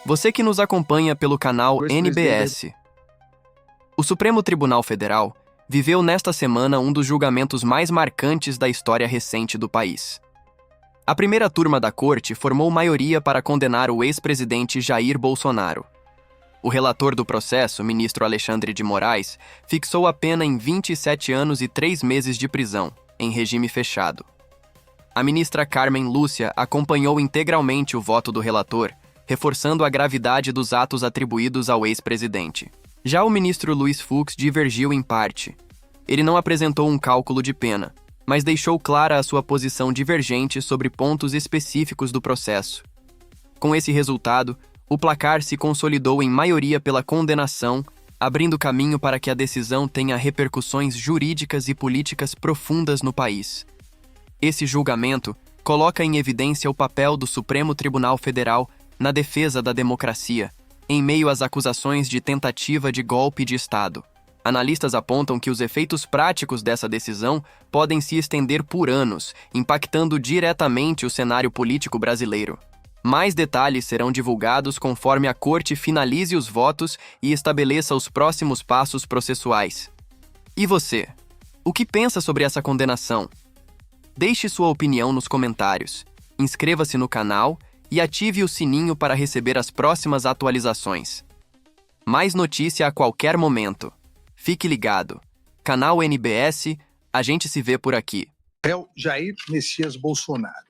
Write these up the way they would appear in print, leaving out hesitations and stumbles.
Você que nos acompanha pelo canal NBS. O Supremo Tribunal Federal viveu nesta semana um dos julgamentos mais marcantes da história recente do país. A primeira turma da corte formou maioria para condenar o ex-presidente Jair Bolsonaro. O relator do processo, ministro Alexandre de Moraes, fixou a pena em 27 anos e 3 meses de prisão, em regime fechado. A ministra Carmen Lúcia acompanhou integralmente o voto do relator, reforçando a gravidade dos atos atribuídos ao ex-presidente. Já o ministro Luiz Fux divergiu em parte. Ele não apresentou um cálculo de pena, mas deixou clara a sua posição divergente sobre pontos específicos do processo. Com esse resultado, o placar se consolidou em maioria pela condenação, abrindo caminho para que a decisão tenha repercussões jurídicas e políticas profundas no país. Esse julgamento coloca em evidência o papel do Supremo Tribunal Federal na defesa da democracia, em meio às acusações de tentativa de golpe de Estado. Analistas apontam que os efeitos práticos dessa decisão podem se estender por anos, impactando diretamente o cenário político brasileiro. Mais detalhes serão divulgados conforme a Corte finalize os votos e estabeleça os próximos passos processuais. E você? O que pensa sobre essa condenação? Deixe sua opinião nos comentários, inscreva-se no canal e ative o sininho para receber as próximas atualizações. Mais notícia a qualquer momento. Fique ligado. Canal NBS, a gente se vê por aqui. Réu Jair Messias Bolsonaro.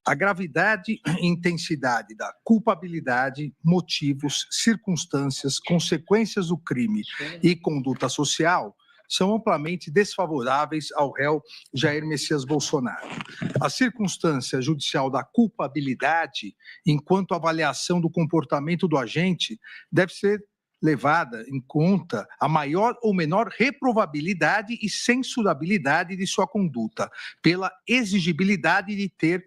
A gravidade e intensidade da culpabilidade, motivos, circunstâncias, consequências do crime e conduta social são amplamente desfavoráveis ao réu Jair Messias Bolsonaro. A circunstância judicial da culpabilidade, enquanto avaliação do comportamento do agente, deve ser levada em conta a maior ou menor reprovabilidade e censurabilidade de sua conduta, pela exigibilidade de ter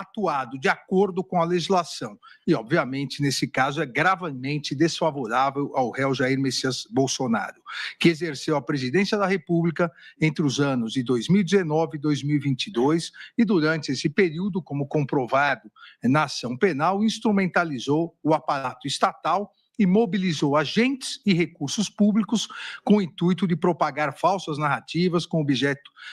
atuado de acordo com a legislação. E, obviamente, nesse caso, é gravemente desfavorável ao réu Jair Messias Bolsonaro, que exerceu a presidência da República entre os anos de 2019 e 2022 e, durante esse período, como comprovado na ação penal, instrumentalizou o aparato estatal e mobilizou agentes e recursos públicos com o intuito de propagar falsas narrativas com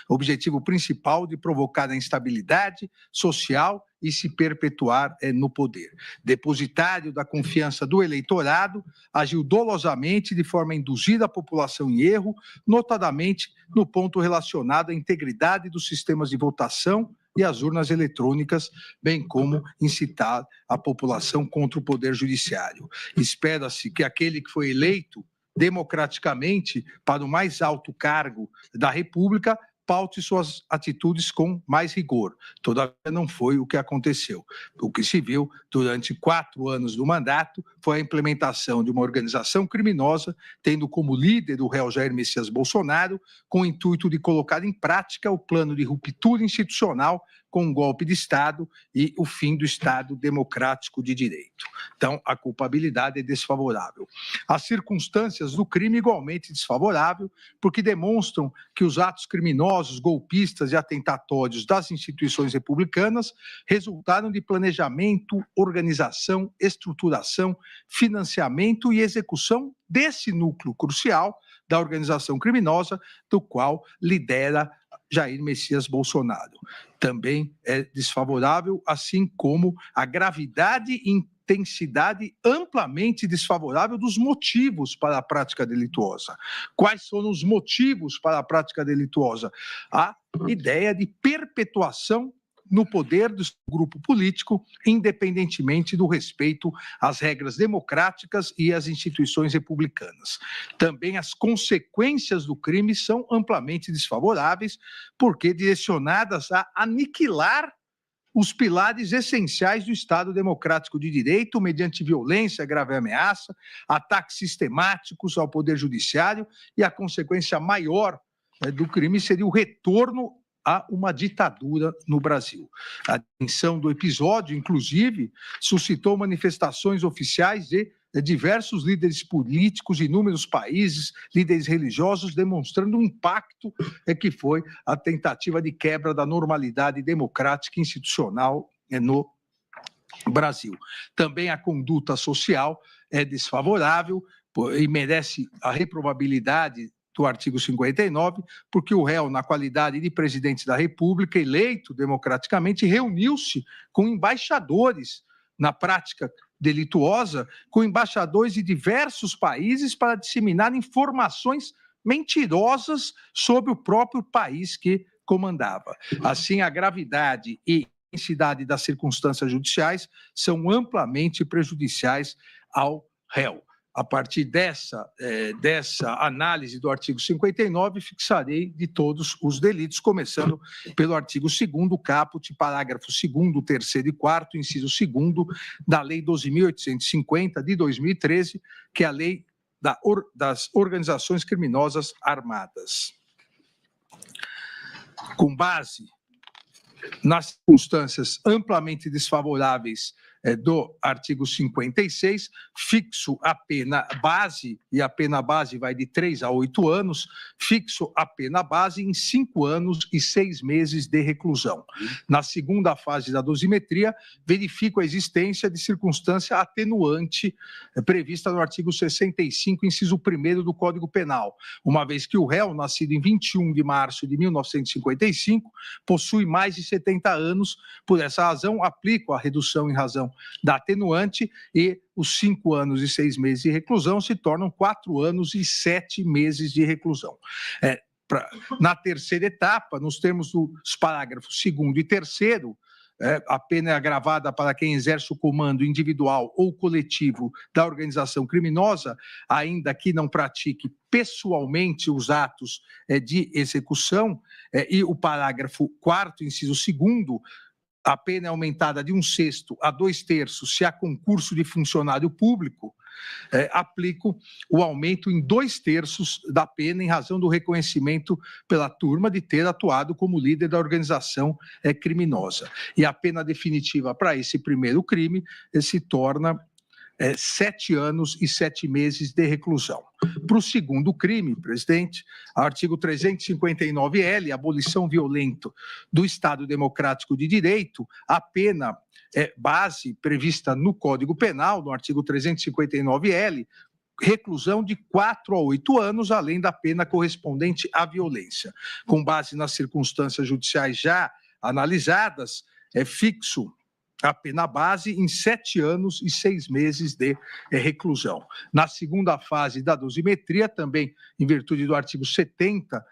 objetivo principal de provocar a instabilidade social e se perpetuar no poder. Depositário da confiança do eleitorado, agiu dolosamente de forma a induzir a população em erro, notadamente no ponto relacionado à integridade dos sistemas de votação e as urnas eletrônicas, bem como incitar a população contra o Poder Judiciário. Espera-se que aquele que foi eleito democraticamente para o mais alto cargo da República paute suas atitudes com mais rigor. Todavia, não foi o que aconteceu. O que se viu durante 4 anos do mandato foi a implementação de uma organização criminosa, tendo como líder o réu Jair Messias Bolsonaro, com o intuito de colocar em prática o plano de ruptura institucional com um golpe de Estado e o fim do Estado democrático de direito. Então, a culpabilidade é desfavorável. As circunstâncias do crime igualmente desfavorável, porque demonstram que os atos criminosos, golpistas e atentatórios das instituições republicanas resultaram de planejamento, organização, estruturação, financiamento e execução desse núcleo crucial da organização criminosa, do qual lidera Jair Messias Bolsonaro. Também é desfavorável, assim como a gravidade e intensidade amplamente desfavorável dos motivos para a prática delituosa. Quais foram os motivos para a prática delituosa? A ideia de perpetuação no poder do grupo político, independentemente do respeito às regras democráticas e às instituições republicanas. Também as consequências do crime são amplamente desfavoráveis, porque direcionadas a aniquilar os pilares essenciais do Estado democrático de direito, mediante violência, grave ameaça, ataques sistemáticos ao Poder Judiciário, e a consequência maior do crime seria o retorno a uma ditadura no Brasil. A dimensão do episódio, inclusive, suscitou manifestações oficiais de diversos líderes políticos de inúmeros países, líderes religiosos, demonstrando o impacto que foi a tentativa de quebra da normalidade democrática e institucional no Brasil. Também a conduta social é desfavorável e merece a reprovabilidade do artigo 59, porque o réu, na qualidade de presidente da República, eleito democraticamente, reuniu-se com embaixadores na prática delituosa, com embaixadores de diversos países para disseminar informações mentirosas sobre o próprio país que comandava. Assim, a gravidade e intensidade das circunstâncias judiciais são amplamente prejudiciais ao réu. A partir dessa análise do artigo 59, fixarei de todos os delitos, começando pelo artigo 2º, caput, parágrafo 2º, 3º e 4º, inciso 2º, da Lei 12.850, de 2013, que é a Lei das Organizações Criminosas Armadas. Com base nas circunstâncias amplamente desfavoráveis do artigo 56, fixo a pena base, e a pena base vai de 3 a 8 anos, fixo a pena base em 5 anos e 6 meses de reclusão. Na segunda fase da dosimetria, verifico a existência de circunstância atenuante prevista no artigo 65, inciso 1º do Código Penal, uma vez que o réu, nascido em 21 de março de 1955, possui mais de 70 anos. Por essa razão, aplico a redução em razão da atenuante e os 5 anos e 6 meses de reclusão se tornam 4 anos e 7 meses de reclusão. Na terceira etapa, nos termos dos parágrafos 2º e 3º, a pena é agravada para quem exerce o comando individual ou coletivo da organização criminosa, ainda que não pratique pessoalmente os atos de execução, e o parágrafo 4º, inciso 2º, a pena é aumentada de 1/6 a 2/3 se há concurso de funcionário público, aplico o aumento em 2/3 da pena em razão do reconhecimento pela turma de ter atuado como líder da organização criminosa. E a pena definitiva para esse primeiro crime se torna 7 anos e 7 meses de reclusão. Para o segundo crime, presidente, artigo 359-L, abolição violenta do Estado Democrático de Direito, a pena base prevista no Código Penal, no artigo 359-L, reclusão de 4 a 8 anos, além da pena correspondente à violência. Com base nas circunstâncias judiciais já analisadas, fixo a pena base em 7 anos e 6 meses de reclusão. Na segunda fase da dosimetria, também em virtude do artigo 70,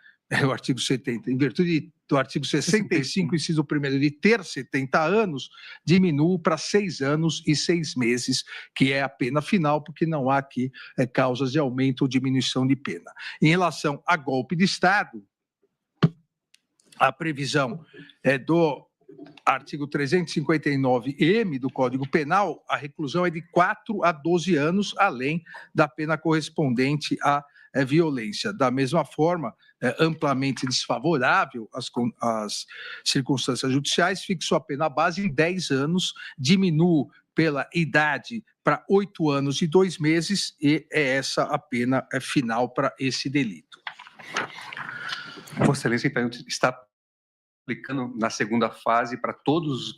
em virtude do artigo 65, inciso 1º, de ter 70 anos, diminuo para 6 anos e 6 meses, que é a pena final, porque não há aqui causas de aumento ou diminuição de pena. Em relação a golpe de Estado, a previsão do artigo 359-M do Código Penal, a reclusão é de 4 a 12 anos, além da pena correspondente à violência. Da mesma forma, amplamente desfavorável às circunstâncias judiciais, fixo a pena base em 10 anos, diminuo pela idade para 8 anos e 2 meses, e é essa a pena final para esse delito. Vossa Excelência, então, está aplicando na segunda fase para todos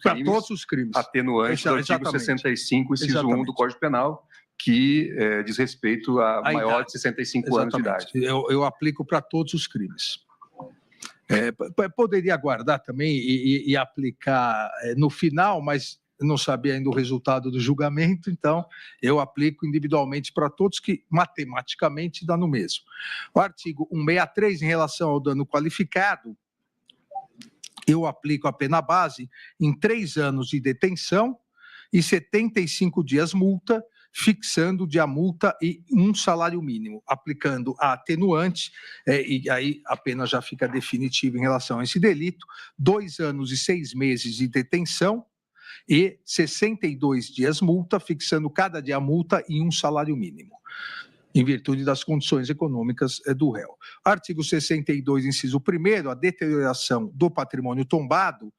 os crimes, atenuantes do artigo 65, inciso 1 do Código Penal, que diz respeito a maior de 65 anos de idade. Eu aplico para todos os crimes. Poderia aguardar também e aplicar no final, mas não sabia ainda o resultado do julgamento, então eu aplico individualmente para todos, que matematicamente dá no mesmo. O artigo 163, em relação ao dano qualificado, eu aplico a pena base em 3 anos de detenção e 75 dias multa, fixando de a multa e 1 salário mínimo, aplicando a atenuante, e aí a pena já fica definitiva em relação a esse delito, 2 anos e 6 meses de detenção e 62 dias multa, fixando cada dia multa em 1 salário mínimo, em virtude das condições econômicas do réu. Artigo 62, inciso 1º, a deterioração do patrimônio tombado,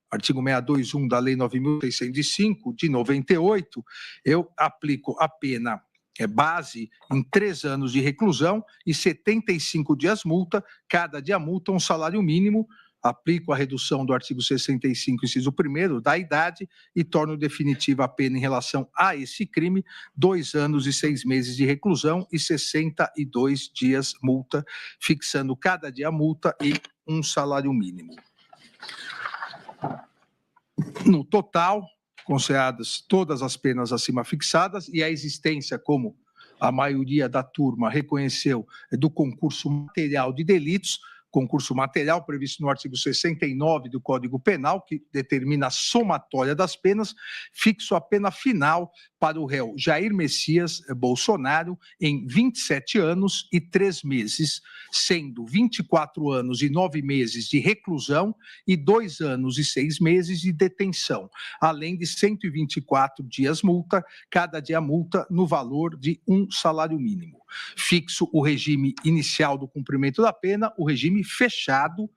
artigo 621 da Lei 9.605, de 98, eu aplico a pena base em 3 anos de reclusão e 75 dias multa, cada dia multa 1 salário mínimo, aplico a redução do artigo 65, inciso 1º, da idade e torno definitiva a pena em relação a esse crime, 2 anos e 6 meses de reclusão e 62 dias multa, fixando cada dia multa e um salário mínimo. No total, consideradas todas as penas acima fixadas e a existência, como a maioria da turma reconheceu, do concurso material de delitos, concurso material previsto no artigo 69 do Código Penal, que determina a somatória das penas, fixo a pena final para o réu Jair Messias Bolsonaro em 27 anos e 3 meses, sendo 24 anos e 9 meses de reclusão e 2 anos e 6 meses de detenção, além de 124 dias multa, cada dia multa no valor de um salário mínimo. Fixo o regime inicial do cumprimento da pena, o regime fechado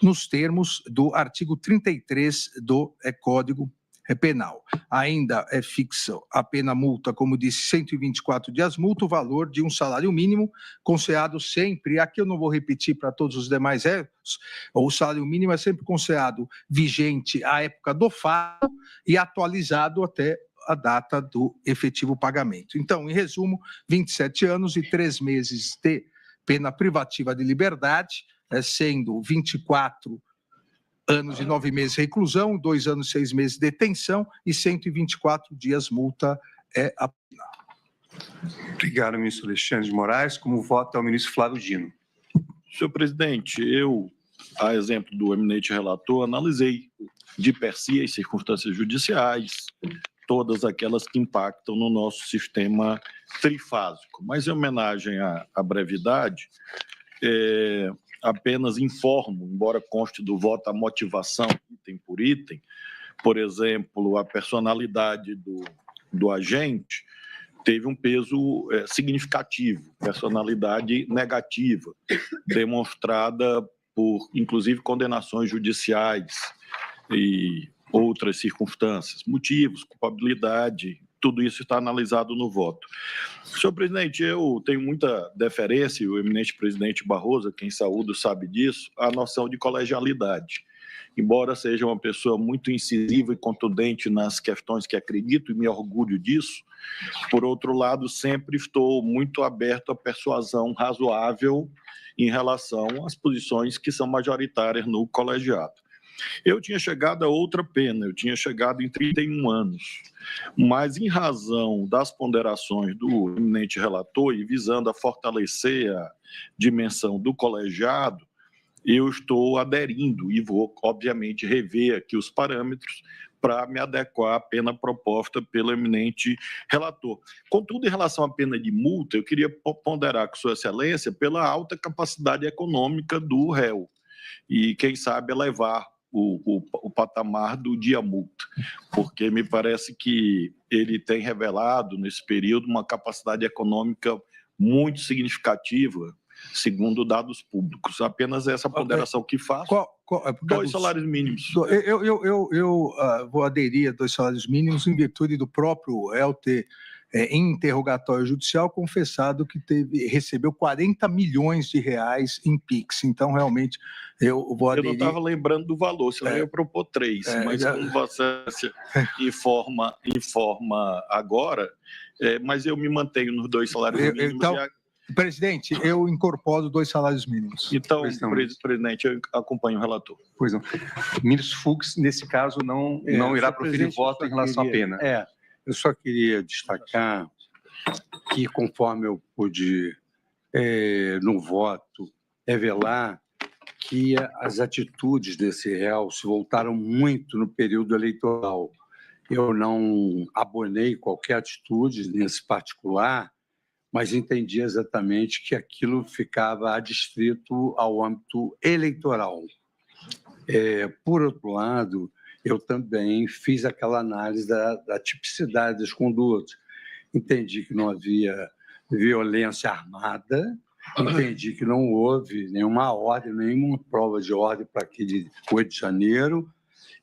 nos termos do artigo 33 do Código Penal. Ainda é fixa a pena multa, como disse, 124 dias multa, o valor de um salário mínimo, considerado sempre, aqui eu não vou repetir para todos os demais réus, o salário mínimo é sempre considerado vigente à época do fato e atualizado até a data do efetivo pagamento. Então, em resumo, 27 anos e 3 meses de pena privativa de liberdade, sendo 24 anos e 9 meses de reclusão, 2 anos e 6 meses de detenção e 124 dias multa a pena. Obrigado, ministro Alexandre de Moraes. Como vota o ministro Flávio Dino? Senhor presidente, eu, a exemplo do eminente relator, analisei de per si as circunstâncias judiciais, todas aquelas que impactam no nosso sistema trifásico. Mas, em homenagem à brevidade, apenas informo, embora conste do voto a motivação, item por item, por exemplo, a personalidade do agente teve um peso significativo, personalidade negativa, demonstrada por, inclusive, condenações judiciais e outras circunstâncias, motivos, culpabilidade, tudo isso está analisado no voto. Senhor presidente, eu tenho muita deferência, o eminente presidente Barroso, quem saúdo sabe disso, a noção de colegialidade. Embora seja uma pessoa muito incisiva e contundente nas questões que acredito e me orgulho disso, por outro lado, sempre estou muito aberto à persuasão razoável em relação às posições que são majoritárias no colegiado. Eu tinha chegado a outra pena, eu tinha chegado em 31 anos, mas em razão das ponderações do eminente relator e visando a fortalecer a dimensão do colegiado, eu estou aderindo e vou, obviamente, rever aqui os parâmetros para me adequar à pena proposta pelo eminente relator. Contudo, em relação à pena de multa, eu queria ponderar com Sua Excelência pela alta capacidade econômica do réu e, quem sabe, elevar o patamar do dia multa, porque me parece que ele tem revelado, nesse período, uma capacidade econômica muito significativa, segundo dados públicos. Apenas essa ponderação que faço. 2 salários mínimos. Eu vou aderir a 2 salários mínimos em virtude do próprio réu ter, em interrogatório judicial, confessado que recebeu 40 milhões de reais em PIX. Então, realmente, eu vou aderir. Eu não estava lembrando do valor, senão eu ia propor 3, mas como Vossa Excelência informa agora, mas eu me mantenho nos 2 salários mínimos. Então, presidente, eu incorporo 2 salários mínimos. Então, presidente, eu acompanho o relator. Pois não. O ministro Fux, nesse caso, não irá proferir voto em relação à pena. Eu só queria destacar que, conforme eu pude, no voto, revelar que as atitudes desse réu se voltaram muito no período eleitoral. Eu não abonei qualquer atitude nesse particular, mas entendi exatamente que aquilo ficava adstrito ao âmbito eleitoral. Por outro lado, eu também fiz aquela análise da tipicidade das condutas. Entendi que não havia violência armada, entendi que não houve nenhuma ordem, nenhuma prova de ordem para aquele 8 de janeiro,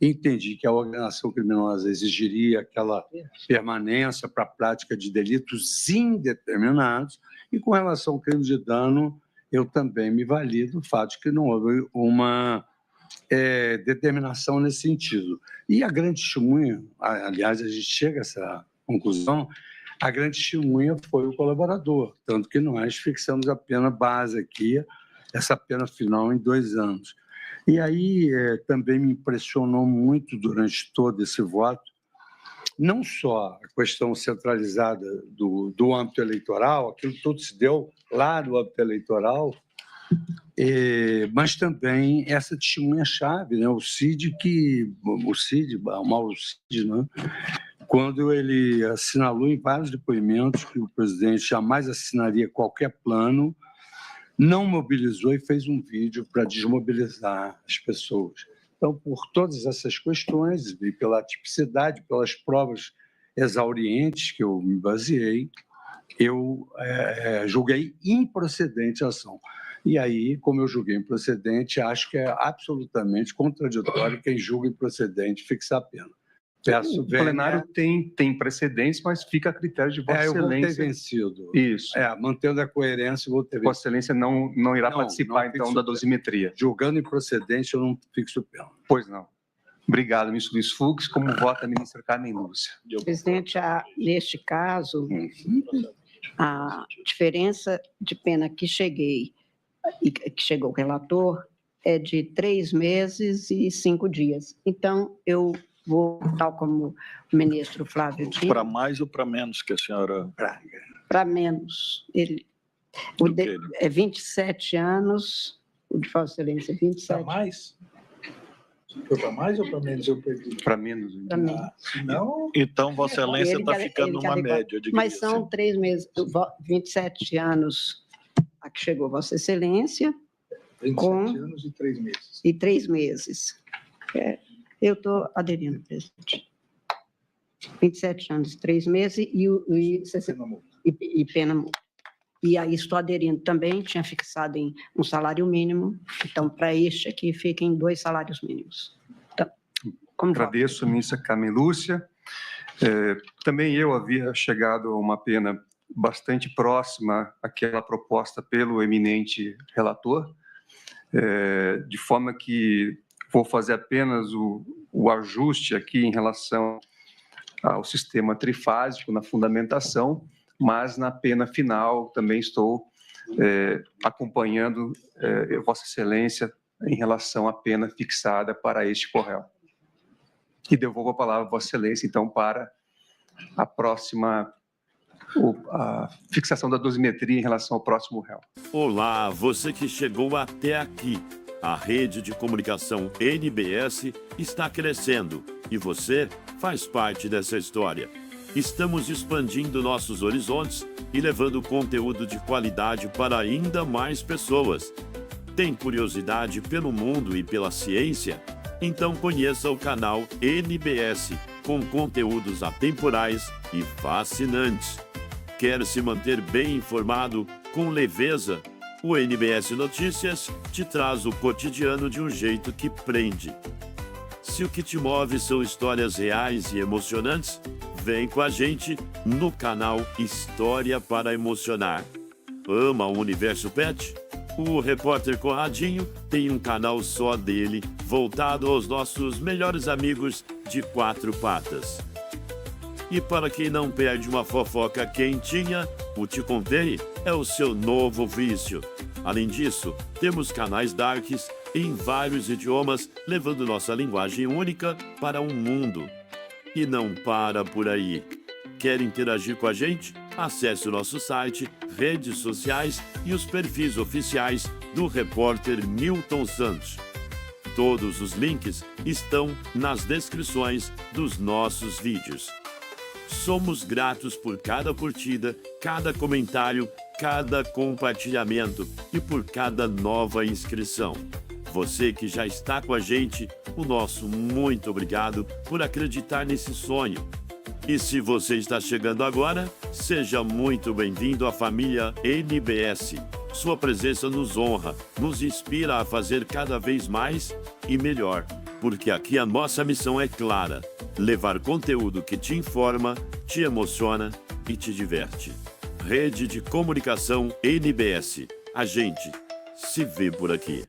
entendi que a organização criminosa exigiria aquela permanência para a prática de delitos indeterminados, e com relação ao crime de dano, eu também me vali do fato de que não houve uma determinação nesse sentido. E a grande testemunha, aliás, a gente chega a essa conclusão, a grande testemunha foi o colaborador, tanto que nós fixamos a pena base aqui, essa pena final em 2 anos. E aí também me impressionou muito durante todo esse voto, não só a questão centralizada do âmbito eleitoral, aquilo tudo se deu lá no âmbito eleitoral, mas também essa testemunha-chave, né? O Mauro Cid, né? Quando ele assinalou em vários depoimentos que o presidente jamais assinaria qualquer plano, não mobilizou e fez um vídeo para desmobilizar as pessoas. Então, por todas essas questões, e pela tipicidade, pelas provas exaurientes que eu me baseei, eu julguei improcedente a ação. E aí, como eu julguei improcedente, acho que é absolutamente contraditório quem julga improcedente fixar a pena. O plenário tem precedentes, mas fica a critério de Vossa Excelência. Eu vou ter vencido. Isso. Mantendo a coerência, eu vou ter vencido. Vossa Excelência não irá participar, então, da dosimetria. Julgando improcedente, eu não fixo pena. Pois não. Obrigado, ministro Luiz Fux. Como vota a ministra Carmen Lúcia? Presidente, neste caso, a diferença de pena que chegou o relator é de 3 meses e 5 dias. Então, eu vou, tal como o ministro Flávio disse... Para mais ou para menos que a senhora... Para menos. É 27 anos, o de Vossa Excelência é 27. Para mais? Foi para mais ou para menos? Eu perdi. Para menos. Não. Então, Vossa Excelência está ficando numa média. Mas são 3 meses, 27 anos a que chegou Vossa Excelência. 27 anos e 3 meses. E 3 meses. Eu estou aderindo, presidente. 27 anos e 3 meses e pena multa. E aí estou aderindo também, tinha fixado em um salário mínimo, então para este aqui fica em 2 salários mínimos. Então, agradeço, ministra Carmen Lúcia. Também eu havia chegado a uma pena bastante próxima àquela proposta pelo eminente relator, de forma que vou fazer apenas o ajuste aqui em relação ao sistema trifásico na fundamentação, mas na pena final também estou acompanhando Vossa Excelência em relação à pena fixada para este corréu. E devolvo a palavra a Vossa Excelência, então, para a próxima a fixação da dosimetria em relação ao próximo réu. Olá, você que chegou até aqui. A rede de comunicação NBS está crescendo e você faz parte dessa história. Estamos expandindo nossos horizontes e levando conteúdo de qualidade para ainda mais pessoas. Tem curiosidade pelo mundo e pela ciência? Então conheça o canal NBS, com conteúdos atemporais e fascinantes. Quer se manter bem informado com leveza? O NBS Notícias te traz o cotidiano de um jeito que prende. Se o que te move são histórias reais e emocionantes, vem com a gente no canal História para Emocionar. Ama o universo pet? O repórter Conradinho tem um canal só dele, voltado aos nossos melhores amigos de 4 patas. E para quem não perde uma fofoca quentinha, o Te Contei é o seu novo vício. Além disso, temos canais darks em vários idiomas, levando nossa linguagem única para um mundo. E não para por aí. Quer interagir com a gente? Acesse o nosso site, redes sociais e os perfis oficiais do repórter Milton Santos. Todos os links estão nas descrições dos nossos vídeos. Somos gratos por cada curtida, cada comentário, cada compartilhamento e por cada nova inscrição. Você que já está com a gente, o nosso muito obrigado por acreditar nesse sonho. E se você está chegando agora, seja muito bem-vindo à família NBS. Sua presença nos honra, nos inspira a fazer cada vez mais e melhor. Porque aqui a nossa missão é clara: levar conteúdo que te informa, te emociona e te diverte. Rede de Comunicação NBS. A gente se vê por aqui.